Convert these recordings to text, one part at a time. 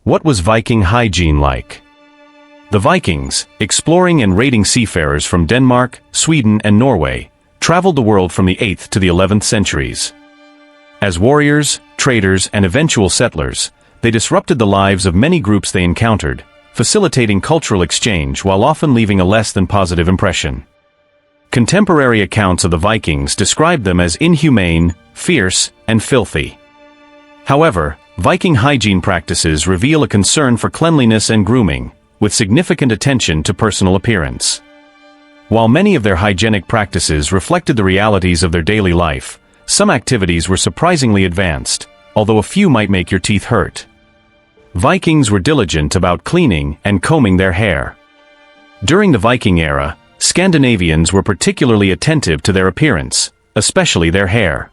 What was Viking hygiene like? The Vikings, exploring and raiding seafarers from Denmark, Sweden and Norway, traveled the world from the 8th to the 11th centuries. As warriors, traders and eventual settlers, they disrupted the lives of many groups they encountered, facilitating cultural exchange while often leaving a less than positive impression. Contemporary accounts of the Vikings describe them as inhumane, fierce, and filthy. However, Viking hygiene practices reveal a concern for cleanliness and grooming, with significant attention to personal appearance. While many of their hygienic practices reflected the realities of their daily life, some activities were surprisingly advanced, although a few might make your teeth hurt. Vikings were diligent about cleaning and combing their hair. During the Viking era, Scandinavians were particularly attentive to their appearance, especially their hair.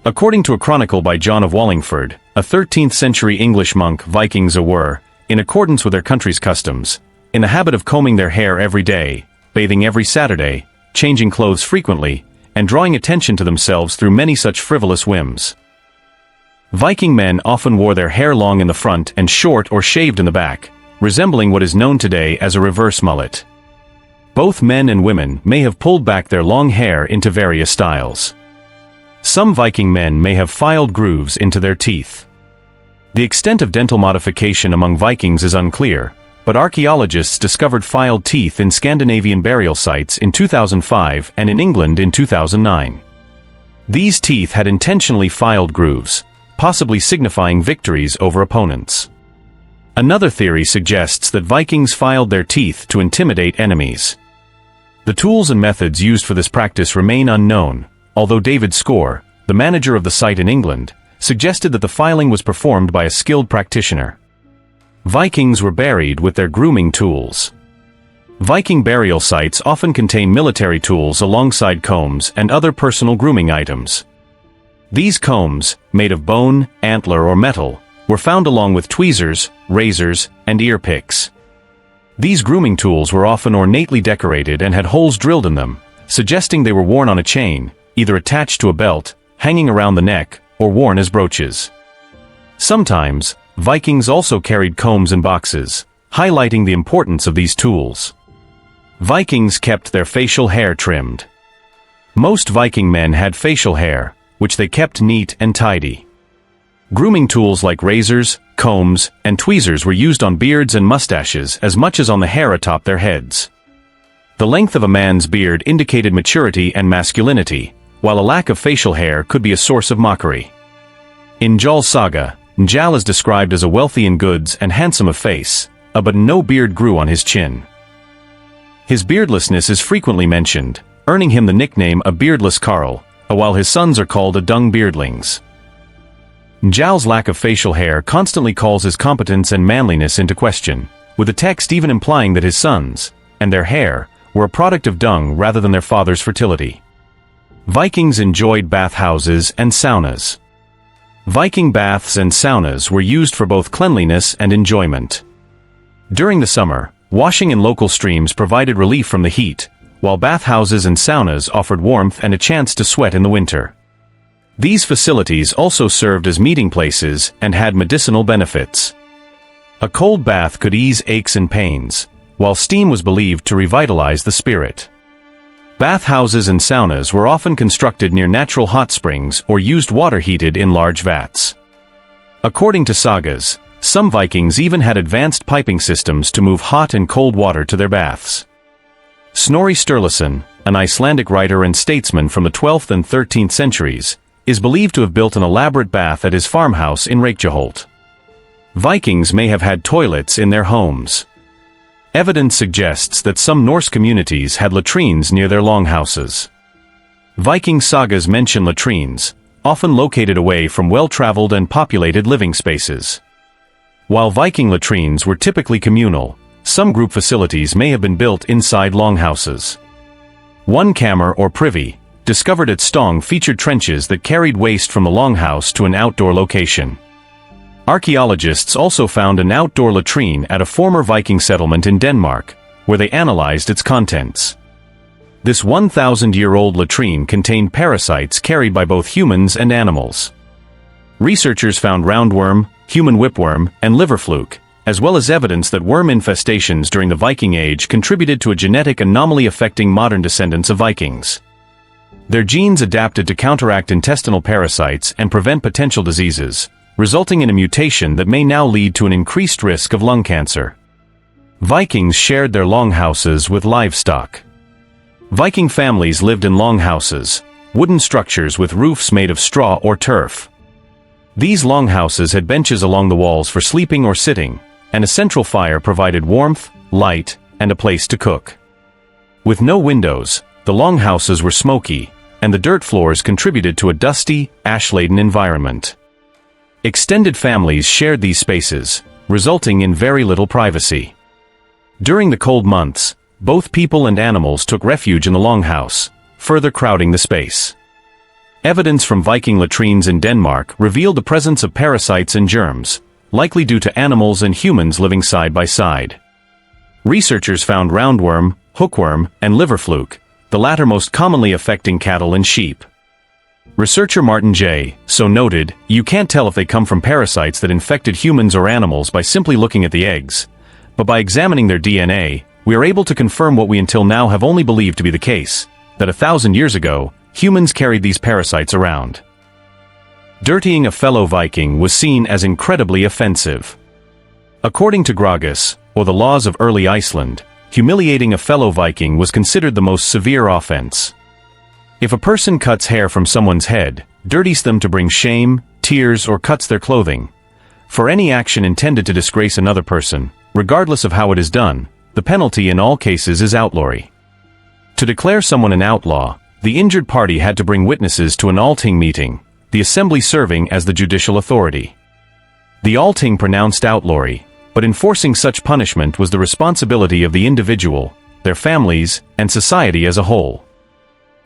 According to a chronicle by John of Wallingford, a 13th-century English monk, Vikings were, in accordance with their country's customs, in the habit of combing their hair every day, bathing every Saturday, changing clothes frequently, and drawing attention to themselves through many such frivolous whims. Viking men often wore their hair long in the front and short or shaved in the back, resembling what is known today as a reverse mullet. Both men and women may have pulled back their long hair into various styles. Some Viking men may have filed grooves into their teeth. The extent of dental modification among Vikings is unclear, but archaeologists discovered filed teeth in Scandinavian burial sites in 2005 and in England in 2009. These teeth had intentionally filed grooves, possibly signifying victories over opponents. Another theory suggests that Vikings filed their teeth to intimidate enemies. The tools and methods used for this practice remain unknown, although David Score, the manager of the site in England, suggested that the filing was performed by a skilled practitioner. Vikings were buried with their grooming tools. Viking burial sites often contain military tools alongside combs and other personal grooming items. These combs, made of bone, antler or metal, were found along with tweezers, razors, and ear picks. These grooming tools were often ornately decorated and had holes drilled in them, suggesting they were worn on a chain, either attached to a belt, hanging around the neck, or worn as brooches. Sometimes, Vikings also carried combs in boxes, highlighting the importance of these tools. Vikings kept their facial hair trimmed. Most Viking men had facial hair, which they kept neat and tidy. Grooming tools like razors, combs, and tweezers were used on beards and mustaches as much as on the hair atop their heads. The length of a man's beard indicated maturity and masculinity, while a lack of facial hair could be a source of mockery. In Njaal's saga, Njaal is described as a wealthy in goods and handsome of face, but no beard grew on his chin. His beardlessness is frequently mentioned, earning him the nickname a beardless carl, while his sons are called a dung beardlings. Njaal's lack of facial hair constantly calls his competence and manliness into question, with the text even implying that his sons, and their hair, were a product of dung rather than their father's fertility. Vikings enjoyed bathhouses and saunas. Viking baths and saunas were used for both cleanliness and enjoyment. During the summer, washing in local streams provided relief from the heat, while bathhouses and saunas offered warmth and a chance to sweat in the winter. These facilities also served as meeting places and had medicinal benefits. A cold bath could ease aches and pains, while steam was believed to revitalize the spirit. Bathhouses and saunas were often constructed near natural hot springs or used water heated in large vats. According to sagas, some Vikings even had advanced piping systems to move hot and cold water to their baths. Snorri Sturluson, an Icelandic writer and statesman from the 12th and 13th centuries, is believed to have built an elaborate bath at his farmhouse in Reykjaholt. Vikings may have had toilets in their homes. Evidence suggests that some Norse communities had latrines near their longhouses. Viking sagas mention latrines, often located away from well-traveled and populated living spaces. While Viking latrines were typically communal, some group facilities may have been built inside longhouses. One kammer or privy, discovered at Stong, featured trenches that carried waste from the longhouse to an outdoor location. Archaeologists also found an outdoor latrine at a former Viking settlement in Denmark, where they analyzed its contents. This 1,000-year-old latrine contained parasites carried by both humans and animals. Researchers found roundworm, human whipworm, and liver fluke, as well as evidence that worm infestations during the Viking Age contributed to a genetic anomaly affecting modern descendants of Vikings. Their genes adapted to counteract intestinal parasites and prevent potential diseases, resulting in a mutation that may now lead to an increased risk of lung cancer. Vikings shared their longhouses with livestock. Viking families lived in longhouses, wooden structures with roofs made of straw or turf. These longhouses had benches along the walls for sleeping or sitting, and a central fire provided warmth, light, and a place to cook. With no windows, the longhouses were smoky, and the dirt floors contributed to a dusty, ash-laden environment. Extended families shared these spaces, resulting in very little privacy. During the cold months, both people and animals took refuge in the longhouse, further crowding the space. Evidence from Viking latrines in Denmark revealed the presence of parasites and germs, likely due to animals and humans living side by side. Researchers found roundworm, hookworm, and liver fluke, the latter most commonly affecting cattle and sheep. Researcher Martin J. So noted, you can't tell if they come from parasites that infected humans or animals by simply looking at the eggs, but by examining their DNA, we are able to confirm what we until now have only believed to be the case, that 1,000 years ago, humans carried these parasites around. Dirtying a fellow Viking was seen as incredibly offensive. According to Gragas, or the laws of early Iceland, humiliating a fellow Viking was considered the most severe offense. If a person cuts hair from someone's head, dirties them to bring shame, tears, or cuts their clothing, for any action intended to disgrace another person, regardless of how it is done, the penalty in all cases is outlawry. To declare someone an outlaw, the injured party had to bring witnesses to an Althing meeting, the assembly serving as the judicial authority. The Althing pronounced outlawry, but enforcing such punishment was the responsibility of the individual, their families, and society as a whole.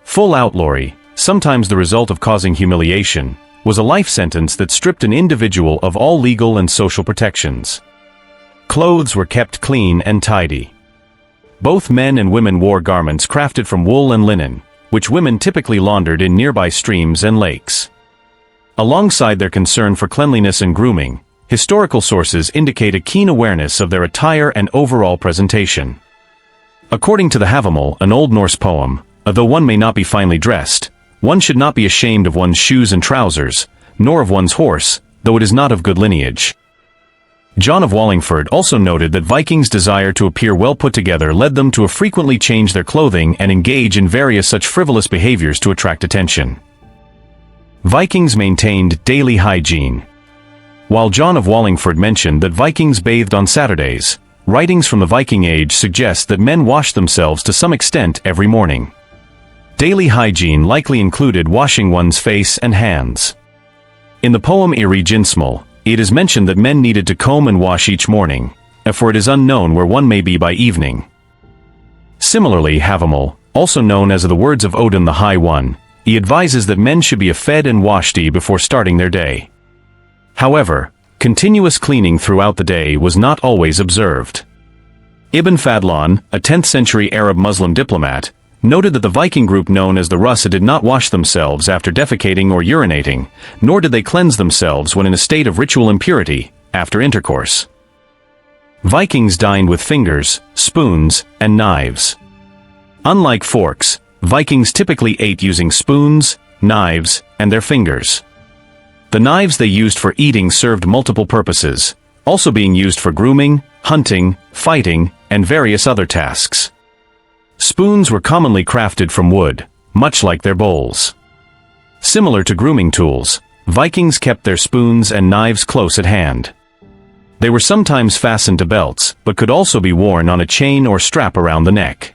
Full outlawry, sometimes the result of causing humiliation, was a life sentence that stripped an individual of all legal and social protections. Clothes were kept clean and tidy. Both men and women wore garments crafted from wool and linen, which women typically laundered in nearby streams and lakes. Alongside their concern for cleanliness and grooming, historical sources indicate a keen awareness of their attire and overall presentation. According to the Havamal, an Old Norse poem, though one may not be finely dressed, one should not be ashamed of one's shoes and trousers, nor of one's horse, though it is not of good lineage. John of Wallingford also noted that Vikings' desire to appear well put together led them to frequently change their clothing and engage in various such frivolous behaviors to attract attention. Vikings maintained daily hygiene. While John of Wallingford mentioned that Vikings bathed on Saturdays, writings from the Viking Age suggest that men washed themselves to some extent every morning. Daily hygiene likely included washing one's face and hands. In the poem Iri Jinsmal, it is mentioned that men needed to comb and wash each morning, for it is unknown where one may be by evening. Similarly, Havamal, also known as the Words of Odin the High One, he advises that men should be fed and washed before starting their day. However, continuous cleaning throughout the day was not always observed. Ibn Fadlan, a 10th century Arab Muslim diplomat, noted that the Viking group known as the Russa did not wash themselves after defecating or urinating, nor did they cleanse themselves when in a state of ritual impurity, after intercourse. Vikings dined with fingers, spoons, and knives. Unlike forks, Vikings typically ate using spoons, knives, and their fingers. The knives they used for eating served multiple purposes, also being used for grooming, hunting, fighting, and various other tasks. Spoons were commonly crafted from wood, much like their bowls. Similar to grooming tools, Vikings kept their spoons and knives close at hand. They were sometimes fastened to belts, but could also be worn on a chain or strap around the neck.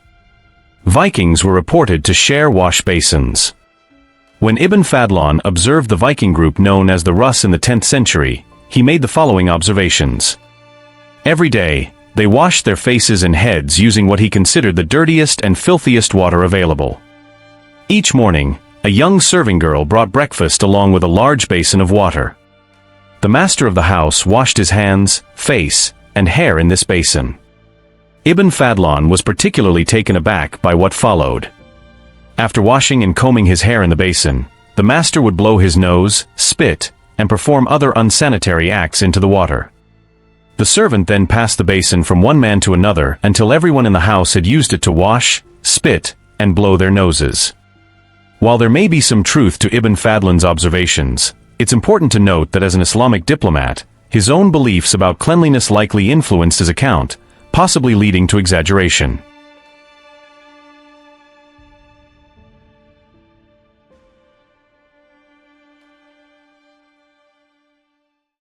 Vikings were reported to share wash basins. When Ibn Fadlan observed the Viking group known as the Russ in the 10th century, he made the following observations. Every day, they washed their faces and heads using what he considered the dirtiest and filthiest water available. Each morning, a young serving girl brought breakfast along with a large basin of water. The master of the house washed his hands, face, and hair in this basin. Ibn Fadlan was particularly taken aback by what followed. After washing and combing his hair in the basin, the master would blow his nose, spit, and perform other unsanitary acts into the water. The servant then passed the basin from one man to another until everyone in the house had used it to wash, spit, and blow their noses. While there may be some truth to Ibn Fadlan's observations, it's important to note that as an Islamic diplomat, his own beliefs about cleanliness likely influenced his account, possibly leading to exaggeration.